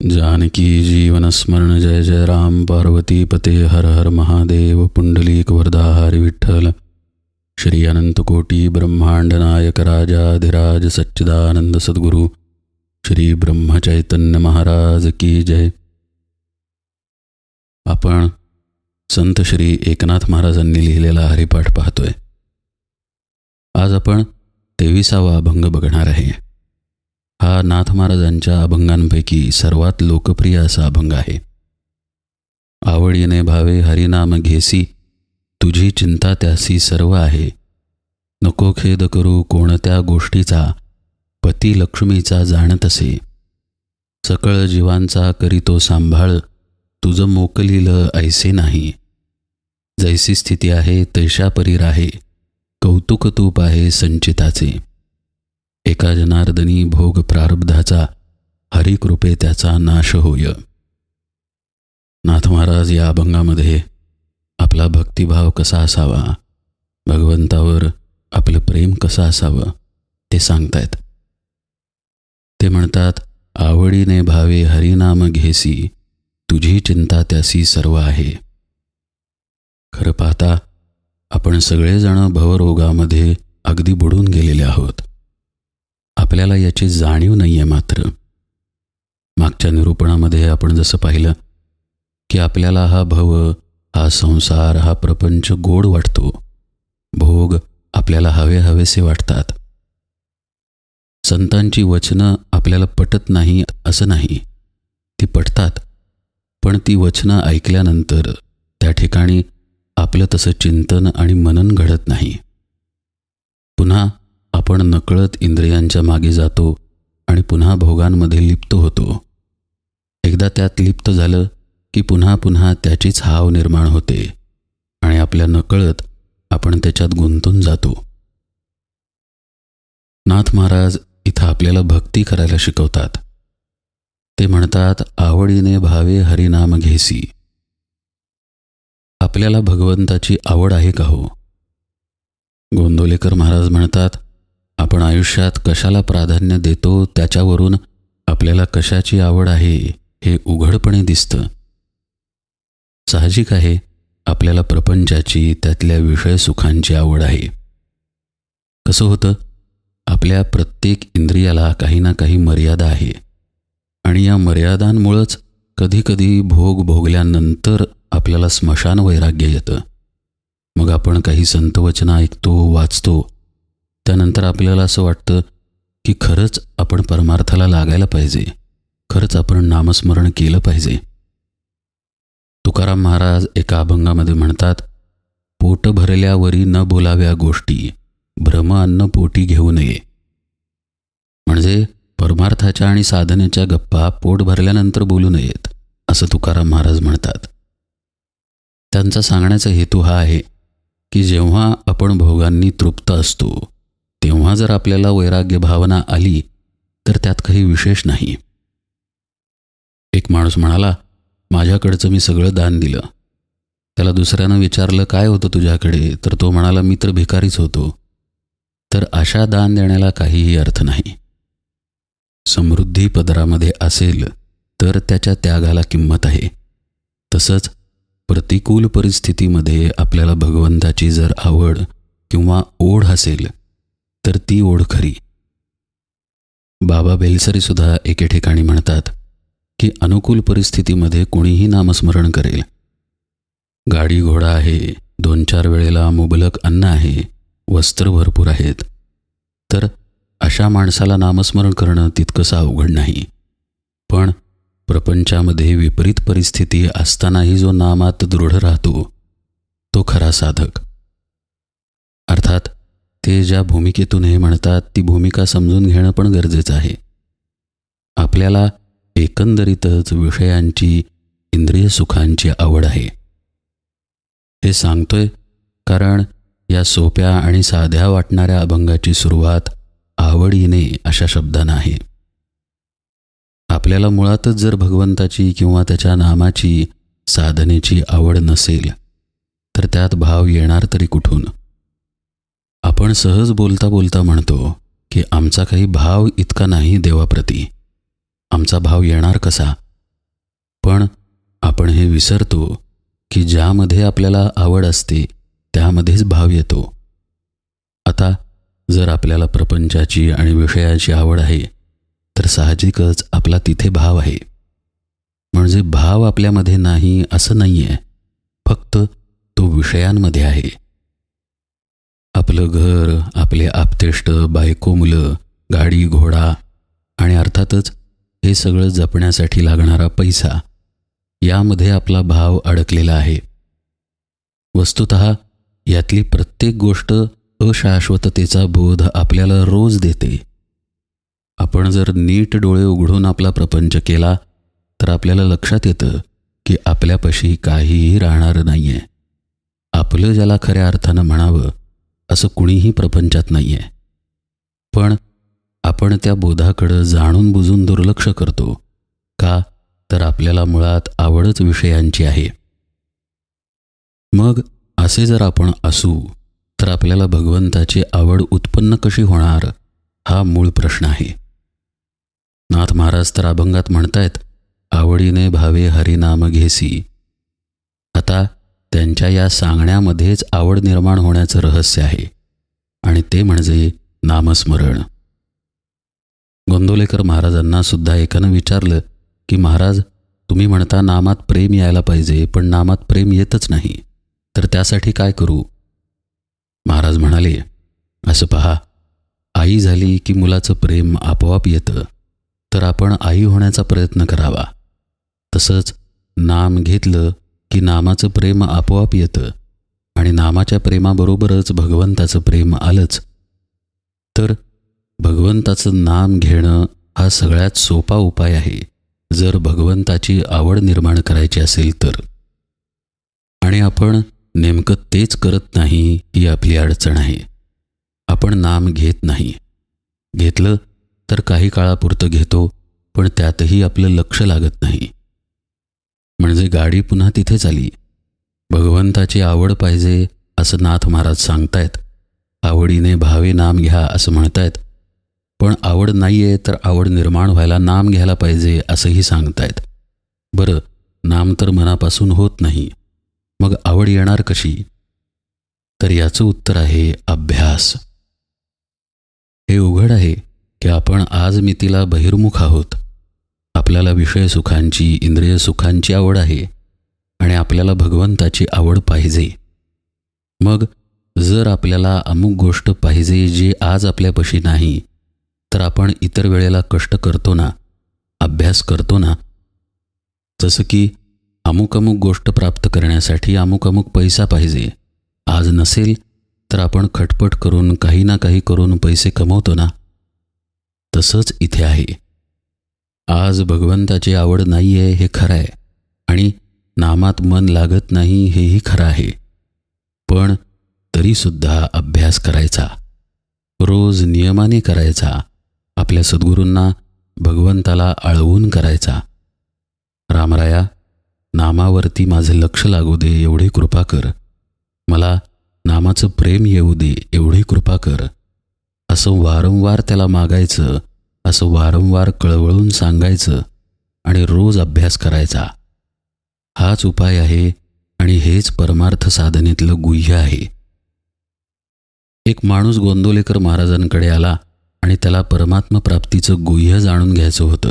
जानकी जीवन स्मरण जय जय राम पार्वती पते हर हर महादेव पुंडलीक वरदा हरि विठ्ठल श्री अनंत कोटी ब्रह्मांड नायक राजाधिराज सच्चिदानंद सद्गुरु श्री ब्रह्मचैतन्य महाराज की जय। आपण संत श्री एकनाथ महाराजांनी लिहिलेला हरिपाठ पाहतोय। आज आपण 23वा अभंग बघणार आहे। हा नाथ महाराजांच्या अभंगांपैकी सर्वात लोकप्रिय असा अभंग आहे। आवडीने भावे हरिनाम घेसी, तुझी चिंता त्यासी सर्व आहे। नको खेद करू कोणत्या गोष्टीचा, पती लक्ष्मीचा जाणतसे। सकळ जीवांचा करीतो सांभाळ, तुझ मोकलील ऐसे नाही। जैसी स्थिती आहे तैशा परी राहे, कौतुक तूप आहे संचिताचे। एका जनार्दनी भोग प्रारब्धाचा, हरिकृपे त्याचा नाश होय। नाथ महाराज या अभंगामध्ये आपला भक्तिभाव कसा असावा, भगवंतावर आपलं प्रेम कसं असावं ते सांगतायत। ते म्हणतात, आवडीने भावे हरिनाम घेसी, तुझी चिंता त्यासी सर्व आहे। खरं पाहता आपण सगळेजण भवरोगामध्ये अगदी बुडून गेलेले आहोत। आपल्याला याची जाणीव नाही आहे। मात्र मागच्या निरूपणामध्ये आपण जसं पाहिलं की आपल्याला हा भव, हा संसार, हा प्रपंच गोड वाटतो। भोग आपल्याला हवेसे वाटतात। संतांची वचनं आपल्याला पटत नाही असं नाही, ती पटतात, पण ती वचनं ऐकल्यानंतर त्या ठिकाणी आपलं तसं चिंतन आणि मनन घडत नाही। पुन्हा आपण नकळत इंद्रियांच्या मागे जातो आणि पुन्हा भोगांमध्ये लिप्त होतो। एकदा त्यात लिप्त झालं की पुन्हा पुन्हा त्याचीच हाव निर्माण होते आणि आपल्या नकळत आपण त्याच्यात गुंतून जातो। नाथ महाराज इथं आपल्याला भक्ती करायला शिकवतात। ते म्हणतात, आवडीने भावे हरिनाम घेसी। आपल्याला भगवंताची आवड आहे का हो? गोंदवलेकर महाराज म्हणतात, आपण आयुष्यात कशाला प्राधान्य देतो त्याच्यावरून आपल्याला कशाची आवड आहे हे उघडपणे दिसतं। साहजिक आहे, आपल्याला प्रपंचाची, त्यातल्या विषय सुखांची आवड आहे। कसं होतं, आपल्या प्रत्येक इंद्रियाला काही ना काही मर्यादा आहे आणि या मर्यादांमुळंच कधीकधी भोग भोगल्यानंतर आपल्याला स्मशान वैराग्य येतं। मग आपण काही संतवचनं ऐकतो, वाचतो, त्यानंतर आपल्याला असं वाटतं की खरंच आपण परमार्थाला लागायला पाहिजे, खरंच आपण नामस्मरण केलं पाहिजे। तुकाराम महाराज एका अभंगामध्ये म्हणतात, पोट भरल्यावरी न बोलाव्या गोष्टी, भ्रम अन्न पोटी घेऊ नये। म्हणजे परमार्थाच्या आणि साधनेच्या गप्पा पोट भरल्यानंतर बोलू नयेत असं तुकाराम महाराज म्हणतात। त्यांचा सांगण्याचा हेतू हा आहे की जेव्हा आपण भोगांनी तृप्त असतो तेव्हा जर आपल्याला वैराग्य भावना आली तर त्यात काही विशेष नाही। एक माणूस म्हणाला, माझ्याकडचं मी सगळं दान दिलं। त्याला दुसऱ्यानं विचारलं, काय होतं तुझ्याकडे? तर तो म्हणाला, मी तर भिकारीच होतो। तर अशा दान देण्याला काहीही अर्थ नाही। समृद्धी पदरामध्ये असेल तर त्याच्या त्यागाला किंमत आहे। तसंच प्रतिकूल परिस्थितीमध्ये आपल्याला भगवंताची जर आवड किंवा ओढ असेल तर ती ओढ खरी। बाबा बेलसरीसुद्धा एके ठिकाणी म्हणतात की अनुकूल परिस्थितीमध्ये कोणीही नामस्मरण करेल। गाडी घोडा आहे, 2-4 वेळेला मुबलक अन्न आहे, वस्त्र भरपूर आहेत, तर अशा माणसाला नामस्मरण करणं तितकंसं अवघड नाही। पण प्रपंचामध्ये विपरीत परिस्थिती असतानाही जो नामात दृढ राहतो तो खरा साधक। अर्थात ते ज्या भूमिकेतून हे म्हणतात ती भूमिका समजून घेणं पण गरजेचं आहे। आपल्याला एकंदरीतच विषयांची, इंद्रिय सुखांची आवड आहे हे सांगतोय, कारण या सोप्या आणि साध्या वाटणाऱ्या अभंगाची सुरुवात आवडीने अशा शब्दानं आहे। आपल्याला मुळातच जर भगवंताची किंवा त्याच्या नामाची, साधनेची आवड नसेल तर त्यात भाव येणार तरी कुठून? आपण सहज बोलता बोलता म्हणतो की आमचा काही भाव इतका नाही देवाप्रती, आमचा भाव येणार कसा पण आपण हे विसरतो की ज्यामध्ये आपल्याला आवड असते त्यामध्येच भाव येतो. आता जर आपल्याला प्रपंचाची आणि विषयाची आवड आहे तर साहजिकच आपला तिथे भाव आहे. म्हणजे भाव आपल्यामध्ये नाही असं नाही आहे, फक्त तो विषयांमध्ये आहे. आपलं घर, आपले आप्तेष्ट, बायको, मुलं, गाडी, घोडा आणि अर्थातच हे सगळं जपण्यासाठी लागणारा पैसा, यामध्ये आपला भाव अडकलेला आहे. वस्तुतः यातली प्रत्येक गोष्ट अशाश्वततेचा बोध आपल्याला रोज देते. आपण जर नीट डोळे उघडून आपला प्रपंच केला तर आपल्याला लक्षात येतं की आपल्यापाशी काहीही राहणार नाही आहे. आपलं ज्याला खऱ्या अर्थानं म्हणावं असं कुणीही प्रपंचात नाही आहे. पण आपण त्या बोधाकडं जाणून बुजून दुर्लक्ष करतो. का तर आपल्याला मुळात आवडच विषयांची आहे. मग असे जर आपण असू तर आपल्याला भगवंताची आवड उत्पन्न कशी होणार, हा मूळ प्रश्न आहे. नाथ महाराज तर अभंगात म्हणतायत, आवडीने भावे हरिनाम घेसी. आता त्यांच्या या सांगण्यामध्येच आवड निर्माण होण्याचं रहस्य आहे आणि ते म्हणजे नामस्मरण. गोंदवलेकर महाराजांना सुद्धा एकानं विचारलं की महाराज, तुम्ही म्हणता नामात प्रेम यायला पाहिजे, पण नामात प्रेम येतच नाही, तर त्यासाठी काय करू? महाराज म्हणाले, असं पहा, आई झाली की मुलाचं प्रेम आपोआप येतं, तर आपण आई होण्याचा प्रयत्न करावा. तसंच नाम घेतलं की नामाचं प्रेम आपोआप येतं आणि नामाच्या प्रेमाबरोबरच भगवंताचं प्रेम आलंच. तर भगवंताचं नाम घेणं हा सगळ्यात सोपा उपाय आहे, जर भगवंताची आवड निर्माण करायची असेल तर. आणि आपण नेमकं तेच करत नाही ही आपली अडचण आहे. आपण नाम घेत नाही. घेतलं तर काही काळापुरतं घेतो, पण त्यातही आपलं लक्ष लागत नाही. म्हणजे गाडी पुन्हा तिथेच आली. भगवंताची आवड पाहिजे असं नाथ महाराज सांगतायत. आवडीने भावे नाम घ्या असं म्हणतायत. पण आवड नाही आहे तर आवड निर्माण व्हायला नाम घ्यायला पाहिजे असंही सांगतायत. बरं, नाम तर मनापासून होत नाही, मग आवड येणार कशी? तर याचं उत्तर आहे अभ्यास. हे उघड आहे की आपण आज मितीला बहिर्मुख आहोत. आपल्याला विषय सुखांची, इंद्रिय सुखांची आवड आहे आणि आपल्याला भगवंताची आवड पाहिजे. मग जर आपल्याला अमुक गोष्ट पाहिजे जी आज आपल्यापाशी नाही, तर आपण इतर वेळेला कष्ट करतो ना, अभ्यास करतो ना. जसं की अमुक अमुक गोष्ट प्राप्त करण्यासाठी अमुक अमुक पैसा पाहिजे, आज नसेल तर आपण खटपट करून काही ना काही करून पैसे कमवतो ना. तसंच इथे आहे. आज भगवंताची आवड नाही आहे हे खरं आहे आणि नामात मन लागत नाही हेही खरं आहे. पण तरीसुद्धा अभ्यास करायचा, रोज नियमाने करायचा, आपल्या सद्गुरूंना भगवंताला आळवून करायचा. रामराया, नामावरती माझे लक्ष लागू दे एवढी कृपा कर, मला नामाचं प्रेम येऊ दे एवढी कृपा कर, असं वारंवार त्याला मागायचं, असं वारंवार कळवळून सांगायचं आणि रोज अभ्यास करायचा. हाच उपाय आहे आणि हेच परमार्थ साधनेतलं गुह्य आहे. एक माणूस गोंदवलेकर महाराजांकडे आला आणि त्याला परमात्म प्राप्तीचं गुह्य जाणून घ्यायचं होतं.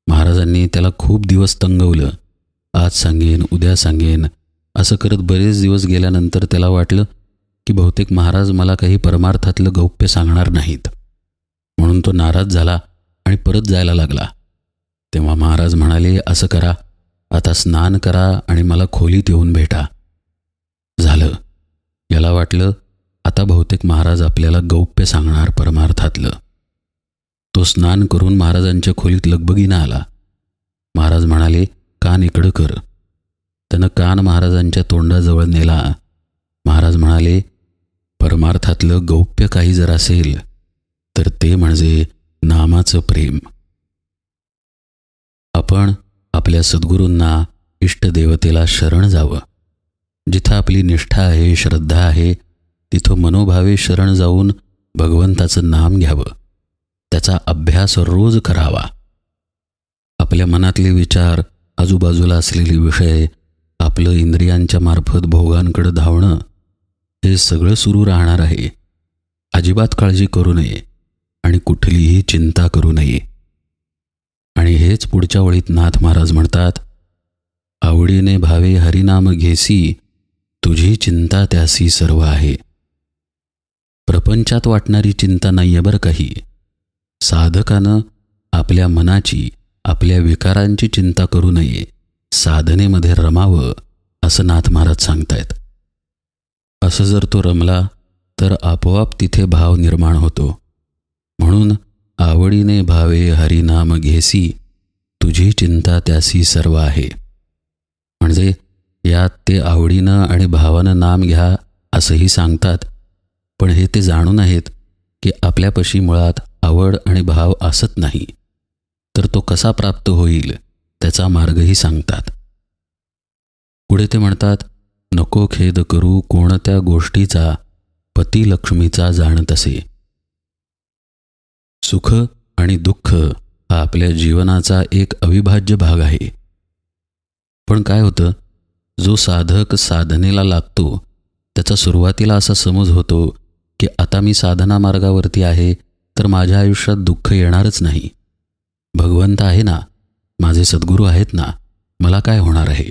महाराजांनी त्याला खूप दिवस तंगवलं. आज सांगेन, उद्या सांगेन असं करत बरेच दिवस गेल्यानंतर त्याला वाटलं की बहुतेक महाराज मला काही परमार्थातलं गौप्य सांगणार नाहीत. म्हणून तो नाराज झाला आणि परत जायला लागला. तेव्हा महाराज म्हणाले, असं करा, आता स्नान करा आणि मला खोलीत येऊन भेटा. झालं. याला वाटलं आता बहुतेक महाराज आपल्याला गौप्य सांगणार परमार्थातलं. तो स्नान करून महाराजांच्या खोलीत लगबगीनं आला. महाराज म्हणाले, कान इकडं कर. त्यानं कान महाराजांच्या तोंडाजवळ नेला. महाराज म्हणाले, परमार्थातलं गौप्य काही जर असेल तर ते म्हणजे नामाचं प्रेम. आपण आपल्या सद्गुरूंना, इष्टदेवतेला शरण जावं. जिथं आपली निष्ठा आहे, श्रद्धा आहे, तिथं मनोभावे शरण जाऊन भगवंताचं नाम घ्यावं. त्याचा अभ्यास रोज करावा. आपल्या मनातले विचार आजूबाजूला असलेले विषय, आपलं इंद्रियांच्या मार्फत भोगांकडे धावणं, हे सगळं सुरू राहणार आहे. अजिबात काळजी करू नये आणि कुठलीही चिंता करू नये. आणि हेच पुढच्या ओळीत नाथ महाराज म्हणतात, आवडीने भावे हरिनाम घेसी, तुझी चिंता त्यासी सर्व आहे. प्रपंचात वाटणारी चिंता नाहीये बरं काही. साधकानं आपल्या मनाची, आपल्या विकारांची चिंता करू नये, साधनेमध्ये रमावं, असं नाथ महाराज सांगतायत. असं जर तो रमला तर आपोआप तिथे भाव निर्माण होतो. म्हणून आवडीने भावे हरिनाम घेसी, तुझी चिंता त्यासी सर्व आहे. म्हणजे यात ते आवडीनं आणि भावानं नाम घ्या असंही सांगतात. पण हे ते जाणून आहेत की आपल्यापाशी मुळात आवड आणि भाव असत नाही. तर तो कसा प्राप्त होईल त्याचा मार्गही सांगतात. पुढे ते म्हणतात, नको खेद करू कोणत्या गोष्टीचा, पती लक्ष्मीचा जाणत असे. सुख आणि दुःख हा आपल्या जीवनाचा एक अविभाज्य भाग आहे. पण काय होतं, जो साधक साधनेला लागतो त्याचा सुरुवातीला असा समज होतो की आता मी साधना मार्गावरती आहे तर माझ्या आयुष्यात दुःख येणारच नाही. भगवंत आहे ना, माझे सद्गुरू आहेत ना, मला काय होणार आहे.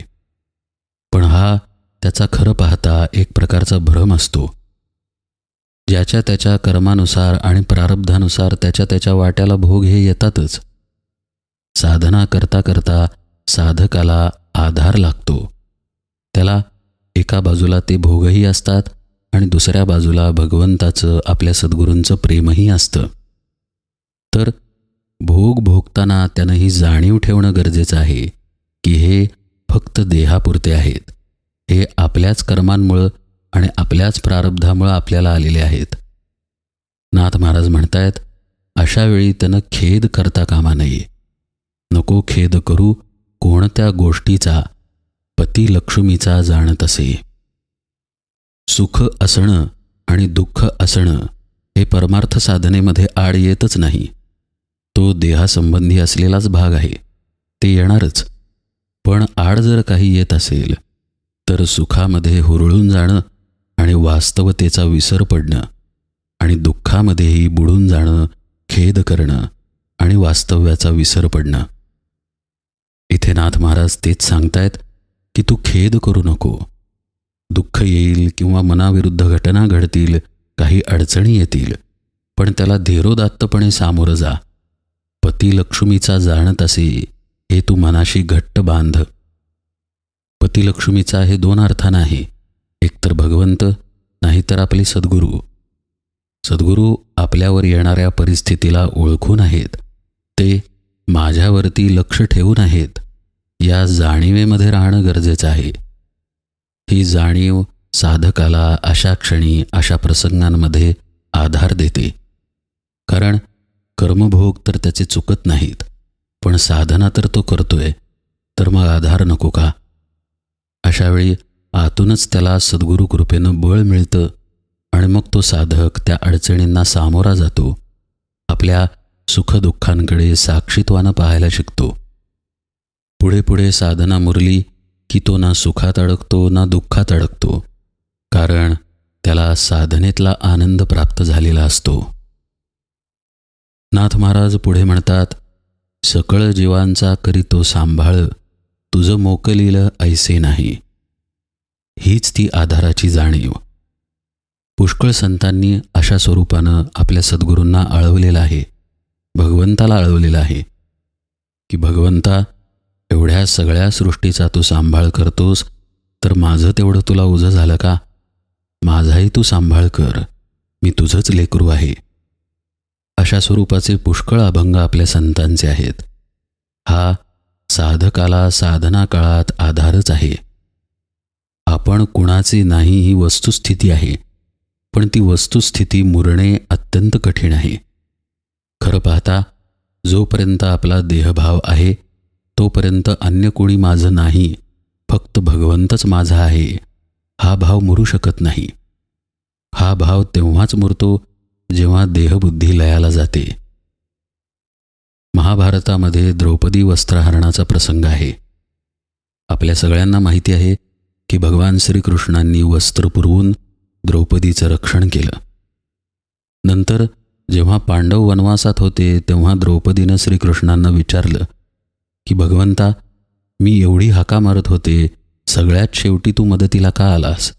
पण हा त्याचा खरं पाहता एक प्रकारचा भ्रम असतो. ज्याच्या त्याच्या कर्मानुसार आणि प्रारब्धानुसार त्याच्या त्याच्या वाट्याला भोग हे येतातच. साधना करता करता साधकाला आधार लागतो. त्याला एका बाजूला ते भोगही असतात आणि दुसऱ्या बाजूला भगवंताचं, आपल्या सद्गुरूंचं प्रेमही असतं. तर भोग भोगताना त्यानं ही जाणीव ठेवणं गरजेचं आहे की हे फक्त देहापुरते आहेत. हे आपल्याच कर्मांमुळं आणि आपल्याच प्रारब्धामुळं आपल्याला आलेले आहेत. नाथ महाराज म्हणतायत, अशा वेळी त्यानं खेद करता कामा नये. नको खेद करू कोणत्या गोष्टीचा, पती लक्ष्मीचा जाणत असे. सुख असणं आणि दुःख असणं हे परमार्थ साधनेमध्ये आड येतच नाही. तो देहासंबंधी असलेलाच भाग आहे, ते येणारच. पण आड जर काही येत असेल तर सुखामध्ये हुरळून जाणं आणि वास्तवतेचा विसर पडणं, आणि दुःखामध्येही बुडून जाणं, खेद करणं आणि वास्तव्याचा विसर पडणं. इथे नाथ महाराज तेच सांगतायत की तू खेद करू नको. दुःख येईल किंवा मनाविरुद्ध घटना घडतील, काही अडचणी येतील, पण त्याला धीरोदात्तपणे सामोरं जा. पती लक्ष्मीचा जाणत असे, हे तू मनाशी घट्ट बांध. पती लक्ष्मीचा हे दोन अर्थानं आहे. एकतर भगवंत, नाहीतर आपले सद्गुरू. सद्गुरू आपल्यावर येणाऱ्या परिस्थितीला ओळखून आहेत, ते माझ्यावरती लक्ष ठेवून आहेत, या जाणीवेमध्ये राहणं गरजेचं आहे. ही जाणीव साधकाला अशा क्षणी, अशा प्रसंगांमध्ये आधार देते. कारण कर्मभोग तर त्याचे चुकत नाहीत, पण साधना तर तो करतोय, तर मग आधार नको का? अशावेळी आतूनच त्याला सद्गुरू कृपेनं बळ मिळतं आणि मग तो साधक त्या अडचणींना सामोरा जातो. आपल्या सुखदुःखांकडे साक्षीत्वानं पाहायला शिकतो. पुढे पुढे साधना मुरली की तो ना सुखात अडकतो ना दुःखात अडकतो, कारण त्याला साधनेतला आनंद प्राप्त झालेला असतो. नाथ महाराज पुढे म्हणतात, सकळ जीवांचा करीतो सांभाळ, तुझं मोकलीलं ऐसे नाही. हीच ती आधाराची जाणीव. पुष्कळ संतांनी अशा स्वरूपानं आपल्या सद्गुरूंना आळवलेलं आहे, भगवंताला आळवलेलं आहे की भगवंता, एवढ्या सगळ्या सृष्टीचा तू सांभाळ करतोस, तर माझं तेवढं तुला ओझं झालं का? माझाही तू सांभाळ कर, मी तुझंच लेकरू आहे. अशा स्वरूपाचे पुष्कळ अभंग आपल्या संतांचे आहेत. हा साधकाला साधना काळात आधारच आहे. आपण कुणाचे नाही ही वस्तुस्थिती आहे, पण ती वस्तुस्थिती मुरणे अत्यंत कठीण आहे. खरं पाहता जोपर्यंत आपला देहभाव आहे तोपर्यंत अन्य कोणी माझं नाही, फक्त भगवंतच माझा आहे, हा भाव मुरू शकत नाही. हा भाव तेव्हाच मुरतो जेव्हा देहबुद्धी लयाला जाते. महाभारतामध्ये द्रौपदी वस्त्रहरणाचा प्रसंग आहे. आपल्या सगळ्यांना माहिती आहे की भगवान श्रीकृष्णांनी वस्त्र पुरवून द्रौपदीचं रक्षण केलं. नंतर जेव्हा पांडव वनवासात होते तेव्हा द्रौपदीनं श्रीकृष्णांना विचारलं की भगवंता, मी एवढी हाका मारत होते, सगळ्यात शेवटी तू मदतीला का आलास?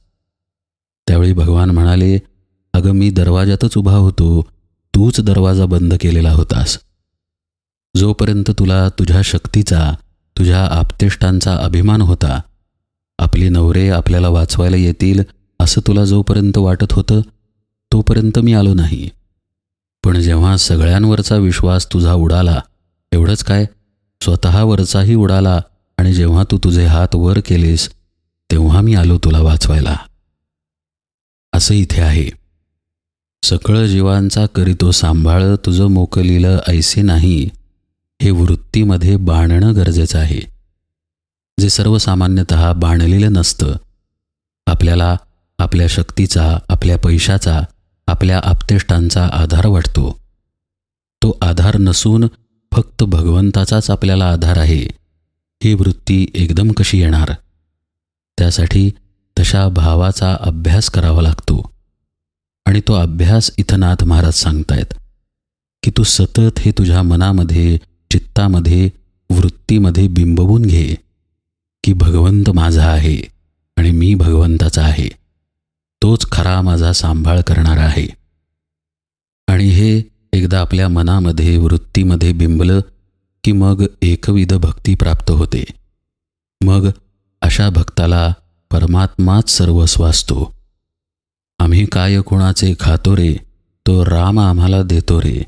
त्यावेळी भगवान म्हणाले, अगं मी दरवाजातच उभा होतो, तूच दरवाजा बंद केलेला होतास. जोपर्यंत तुला तुझ्या शक्तीचा, तुझ्या आप्तेष्टांचा अभिमान होता, आपले नवरे आपल्याला वाचवायला येतील असं तुला जोपर्यंत वाटत होतं, तोपर्यंत मी आलो नाही. पण जेव्हा सगळ्यांवरचा विश्वास तुझा उडाला, एवढंच काय स्वतःवरचाही उडाला, आणि जेव्हा तू तुझे हात वर केलेस तेव्हा मी आलो तुला वाचवायला. असं इथे आहे. सकळ जीवांचा करीतो सांभाळ, तुझं मोकलीलं ऐसे नाही, हे वृत्तीमध्ये बाणणं गरजेचं आहे. जे सर्वसामान्यतः बाणलेलं नसतं. आपल्याला आपल्या शक्तीचा, आपल्या पैशाचा, आपल्या आप्तेष्टांचा आधार वाटतो. तो आधार नसून फक्त भगवंताचाच आपल्याला आधार आहे, ही वृत्ती एकदम कशी येणार? त्यासाठी तशा भावाचा अभ्यास करावा लागतो. आणि तो अभ्यास इथं नाथ महाराज सांगतायत की तू सतत हे तुझ्या मनामध्ये, चित्तामध्ये, वृत्तीमध्ये बिंबवून घे की भगवंत माझा आहे आणि मी भगवंताचा आहे. तोच खरा माझा सांभाळ करणारा आहे. आणि हे एकदा आपल्या मनामध्ये, वृत्तीमध्ये बिंबलं की मग एकविध भक्ती प्राप्त होते. मग अशा भक्ताला परमात्माच सर्वस्व असतो. आम्ही काय कोणाचे खातो रे, तो राम आम्हाला देतो रे,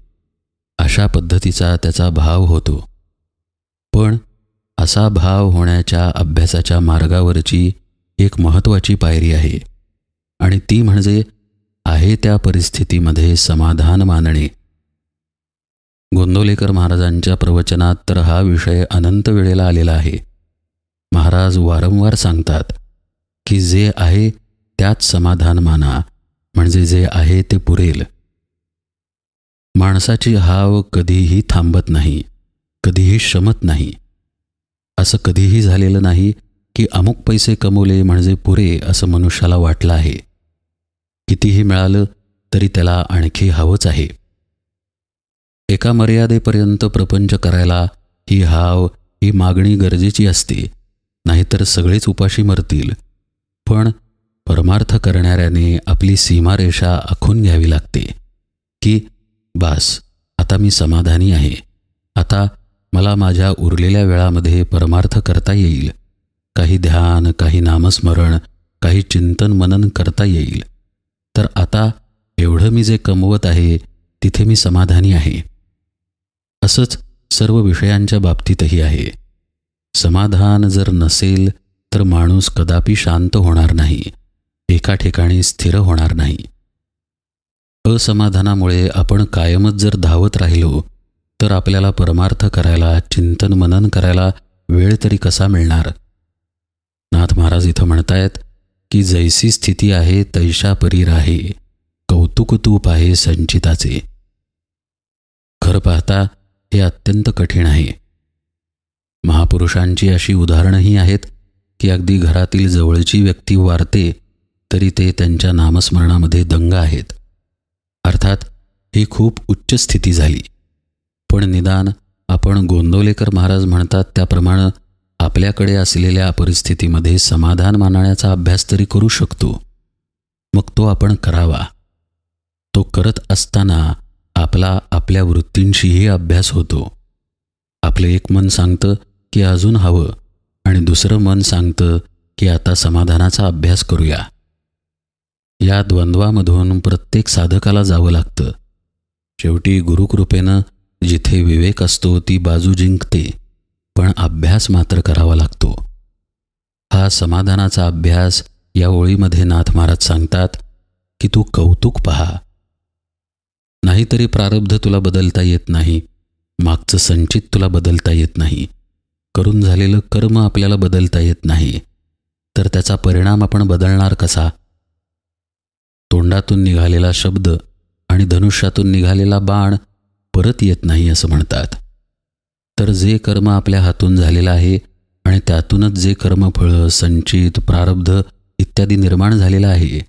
अशा पद्धतीचा त्याचा भाव होतो. पण असा भाव होण्याच्या अभ्यासाच्या मार्गावरची एक महत्त्वाची पायरी आहे, आणि ती म्हणजे आहे त्या परिस्थितीमध्ये समाधान मानणे. गोंदवलेकर महाराजांच्या प्रवचनात तर हा विषय अनंत वेळेला आलेला आहे. महाराज वारंवार सांगतात की जे आहे त्यात समाधान माना, म्हणजे जे आहे ते पुरेल. माणसाची हाव कधीही थांबत नाही, कधीही शमत नाही. असं कधीही झालेलं नाही की अमुक पैसे कमवले म्हणजे पुरे असं मनुष्याला वाटलं आहे. कितीही मिळालं तरी त्याला आणखी हवंच आहे. एका मर्यादेपर्यंत प्रपंच करायला ही हाव, ही मागणी गरजेची असते, नाहीतर सगळेच उपाशी मरतील. पण परमार्थ करणाऱ्याने आपली सीमारेषा आखून घ्यावी लागते की बास, आता मी समाधानी आहे, आता मला माझ्या उरलेल्या वेळामध्ये परमार्थ करता येईल, काही ध्यान, काही नामस्मरण, काही चिंतन मनन करता येईल. तर आता एवढं मी जे कमवत आहे तिथे मी समाधानी आहे. असंच सर्व विषयांच्या बाबतीतही आहे. समाधान जर नसेल तर माणूस कदापि शांत होणार नाही, एका ठिकाणी स्थिर होणार नाही. असमाधानामुळे आपण कायमच जर धावत राहिलो तर आपल्याला परमार्थ करायला, चिंतन मनन करायला वेळ तरी कसा मिळणार? नाथ महाराज इथं म्हणतायत की जैसी स्थिती आहे तैशा परी राहे, कौतुक तूप आहे संचिताचे. खरं पाहता हे अत्यंत कठीण आहे. महापुरुषांची अशी उदाहरणंही आहेत की अगदी घरातील जवळची व्यक्ती वारते तरी ते त्यांच्या नामस्मरणामध्ये दंग आहेत. अर्थात ही खूप उच्च स्थिती झाली. पण निदान आपण गोंदवलेकर महाराज म्हणतात त्याप्रमाणे आपल्याकडे असलेल्या परिस्थितीमध्ये समाधान मानण्याचा अभ्यास तरी करू शकतो. मग तो आपण करावा. तो करत असताना आपला आपल्या वृत्तींशीही अभ्यास होतो. आपलं एक मन सांगतं की अजून हवं, आणि दुसरं मन सांगतं की आता समाधानाचा अभ्यास करूया. या द्वंद्वामधून प्रत्येक साधकाला जावं लागतं. शेवटी गुरुकृपेनं जिथे विवेक असतो ती बाजू जिंकते, पण अभ्यास मात्र करावा लागतो. हा समाधानाचा अभ्यास या ओळीमध्ये नाथ महाराज सांगतात की तू कौतुक पहा. नाहीतरी प्रारब्ध तुला बदलता येत नाही, मागचं संचित तुला बदलता येत नाही, करून झालेलं कर्म आपल्याला बदलता येत नाही, तर त्याचा परिणाम आपण बदलणार कसा? तोंडातून निघालेला शब्द आणि धनुष्यातून निघालेला बाण परत येत नाही असं म्हणतात. तर जे कर्म आपल्या हातून झालेलं आहे आणि त्यातूनच जे कर्मफळ, संचित, प्रारब्ध इत्यादी निर्माण झालेलं आहे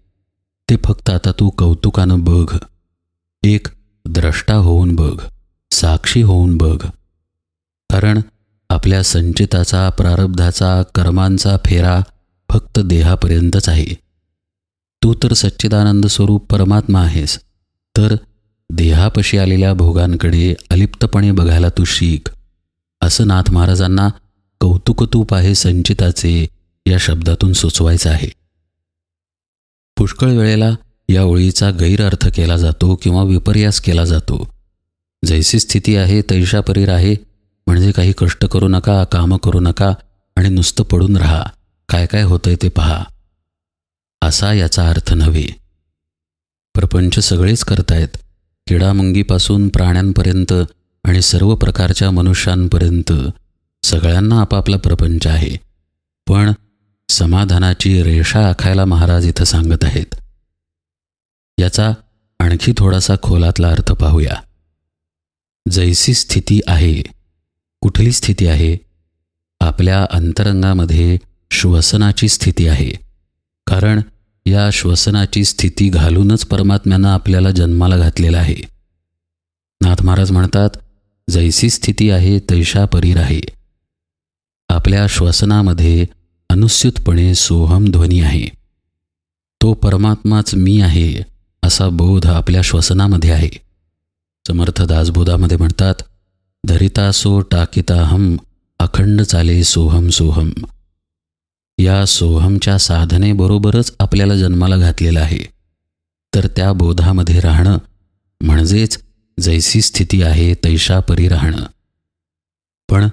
ते फक्त आता तू कौतुकानं बघ. एक द्रष्टा होऊन बघ, साक्षी होऊन बघ. कारण आपल्या संचिताचा, प्रारब्धाचा, कर्मांचा फेरा फक्त देहापर्यंतच आहे. तू तर सच्चिदानंद स्वरूप परमात्मा आहेस, तर देहापशी आलेल्या भोगांकडे अलिप्तपणे बघायला तू शिक. असं नाथ महाराजांना कौतुकतूप आहे संचिताचे या शब्दातून सुचवायचं आहे. पुष्कळ वेळेला या ओळीचा गैरअर्थ केला जातो किंवा विपर्यास केला जातो. जैसी स्थिती आहे तैशा परी राहे, म्हणजे काही कष्ट करू नका, कामं करू नका आणि नुसतं पडून राहा, काय काय होतंय ते पहा, असा याचा अर्थ नव्हे. प्रपंच सगळेच करतायत, किडामुंगीपासून प्राण्यांपर्यंत आणि सर्व प्रकारच्या मनुष्यांपर्यंत सगळ्यांना आपापला प्रपंच आहे. पण समाधानाची रेषा आखायला महाराज इथं सांगत आहेत. याचा आणखी थोडासा खोलातला अर्थ पाहूया. जैसी स्थिती आहे, कुठली स्थिती आहे? आपल्या अंतरंगामध्ये श्वसनाची स्थिती आहे. कारण या श्वसनाची स्थिती घालूनच परमात्म्यानं आपल्याला जन्माला घातलेला आहे. नाथ महाराज म्हणतात, जैसी स्थिती आहे तैशा परी राहे. आपल्या श्वसनामध्ये अनुस्यूतपणे सोहम ध्वनी आहे. तो परमात्माच मी आहे असा बोध आपल्या श्वसनामध्ये आहे. समर्थ दासबोधामध्ये म्हणतात, धरिता सो टाकिता हम, अखंड चाले सोहम सोहम. या सोहमच्या साधनेबरोबरच आपल्याला जन्माला घातलेलं आहे. तर त्या बोधामध्ये राहणं म्हणजेच जैसी स्थिती आहे तैशा परी राहणं. पण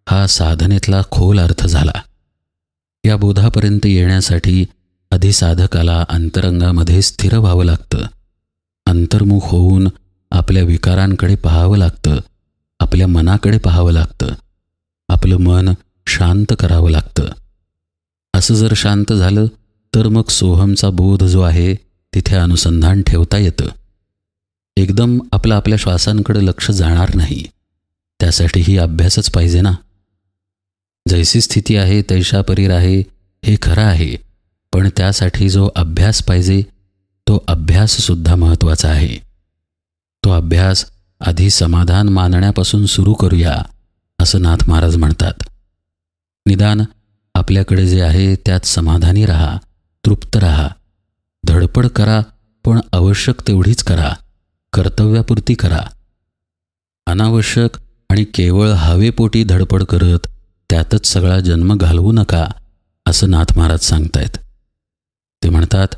हा साधनेतला खोल अर्थ झाला. या बोधापर्यंत येण्यासाठी आधी साधकाला अंतरंगामध्ये स्थिर व्हावं लागतं. अंतर्मुख होऊन आपल्या विकारांकडे पाहावं लागतं, आपल्या मनाकडे पाहावं लागतं, आपलं मन शांत करावं लागतं. असं जर शांत झालं तर मग सोहमचा बोध जो आहे तिथे अनुसंधान ठेवता येतं. एकदम आपल्या श्वासांकडे लक्ष जाणार नाही. त्यासाठीही अभ्यासच पाहिजे ना. जैसी स्थिती आहे तैशा परी राहे हे खरं आहे, पण त्यासाठी जो अभ्यास पाहिजे तो अभ्याससुद्धा महत्त्वाचा आहे. तो अभ्यास आधी समाधान मानण्यापासून सुरू करूया, असं नाथ महाराज म्हणतात. निदान आपल्याकडे जे आहे त्यात समाधानी राहा, तृप्त राहा. धडपड करा, पण आवश्यक तेवढीच करा, कर्तव्यापुरती करा. अनावश्यक आणि केवळ हवेपोटी धडपड करत त्यातच सगळा जन्म घालवू नका, असं नाथ महाराज सांगतायत. ते म्हणतात,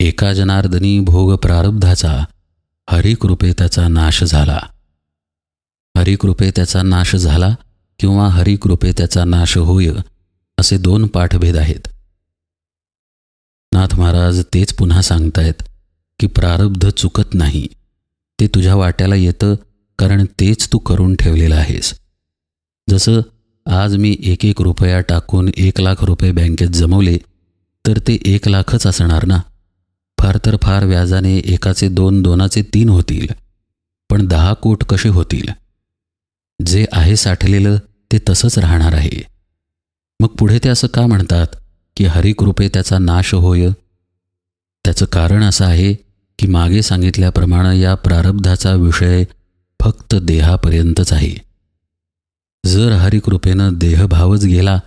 एका जनार्दनी भोग प्रारब्धाचा, हरिकृपे त्याचा नाश झाला. हरिकृपे त्याचा नाश झाला किंवा हरिकृपे त्याचा नाश होय, असे दोन पाठभेद आहेत. नाथ महाराज तेच पुन्हा सांगतायत की प्रारब्ध चुकत नाही, ते तुझ्या वाट्याला येतं कारण तेच तू करून ठेवलेलं आहेस. जसं आज मी 1-1 रुपया टाकून 1,00,000 रुपये बँकेत जमवले तर ते 1,00,000च असणार ना. फार तर फार व्याजाने एकाचे 2, दोनाचे 3 होतील, पण 10 कोट कसे होतील? जे आहे साठलेलं ते तसंच राहणार आहे. मग पुढे ते असं का म्हणतात की हरिकृपे त्याचा नाश होय? त्याचं कारण असं आहे की मागे सांगितल्याप्रमाणे या प्रारब्धाचा विषय फक्त देहापर्यंतच आहे. जर हरिकृपेनं देहभावच गेला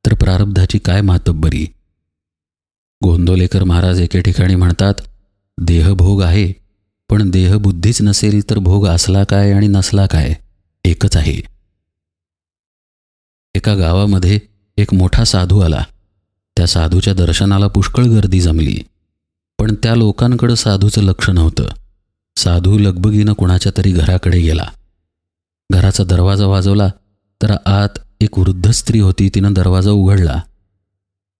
तर प्रारब्धाची काय मातब्बरी? गोंदवलेकर महाराज एके ठिकाणी म्हणतात, देहभोग आहे, पण देहबुद्धीच नसेल तर भोग असला काय आणि नसला काय एकच आहे. एका गावामध्ये एक मोठा साधू आला. त्या साधूच्या दर्शनाला पुष्कळ गर्दी जमली, पण त्या लोकांकडं साधूचं लक्ष नव्हतं. साधू लगबगीनं कुणाच्या तरी घराकडे गेला. घराचा दरवाजा वाजवला तर आत एक वृद्ध स्त्री होती. तिनं दरवाजा उघडला.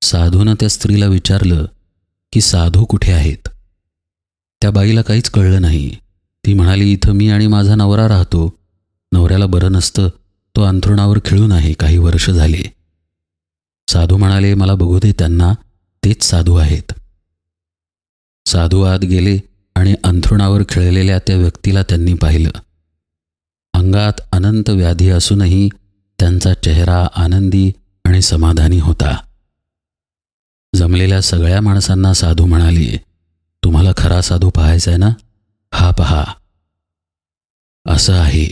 साधूनं त्या स्त्रीला विचारलं की साधू कुठे आहेत? त्या बाईला काहीच कळलं नाही. ती म्हणाली, इथं मी आणि माझा नवरा राहतो. नवऱ्याला बरं नसतं, तो अंथरुणावर खिळून आहे, काही वर्ष झाले. साधू म्हणाले, मला बघू दे त्यांना, तेच साधू आहेत. साधू आत गेले आणि अंथरुणावर खिळलेल्या त्या व्यक्तीला त्यांनी पाहिलं. अंगात अनंत व्याधी असूनही त्यांचा चेहरा आनंदी आणि समाधानी होता. जमलेल्या सगळ्या माणसांना साधू म्हणाली, तुम्हाला खरा साधू पाहायचा आहे ना? हा पहा. असं आहे,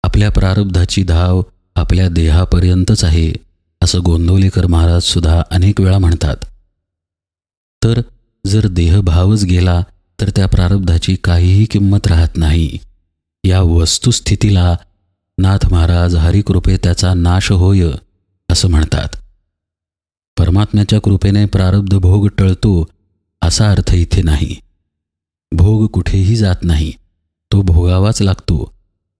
आपल्या प्रारब्धाची धाव आपल्या देहापर्यंतच आहे असं गोंदवलेकर महाराज सुद्धा अनेक वेळा म्हणतात. तर जर देहभावच गेला तर त्या प्रारब्धाची काहीही किंमत राहत नाही. या वस्तुस्थितीला नाथ महाराज हरिकृपे त्याचा नाश होय असं म्हणतात. परमात्म्याच्या कृपेने प्रारब्ध भोग टळतो असा अर्थ इथे नाही. भोग कुठेही जात नाही, तो भोगावाच लागतो.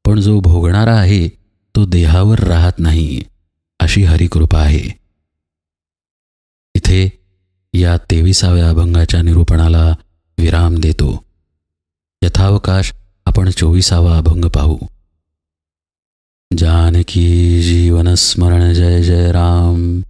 पण जो भोगणारा आहे तो देहावर राहत नाही, अशी हरिकृपा आहे. इथे या 23व्या अभंगाच्या निरूपणाला विराम देतो. यथावकाश आपण 24वा अभंग पाहू. जानकी जीवन स्मरण जय जय राम.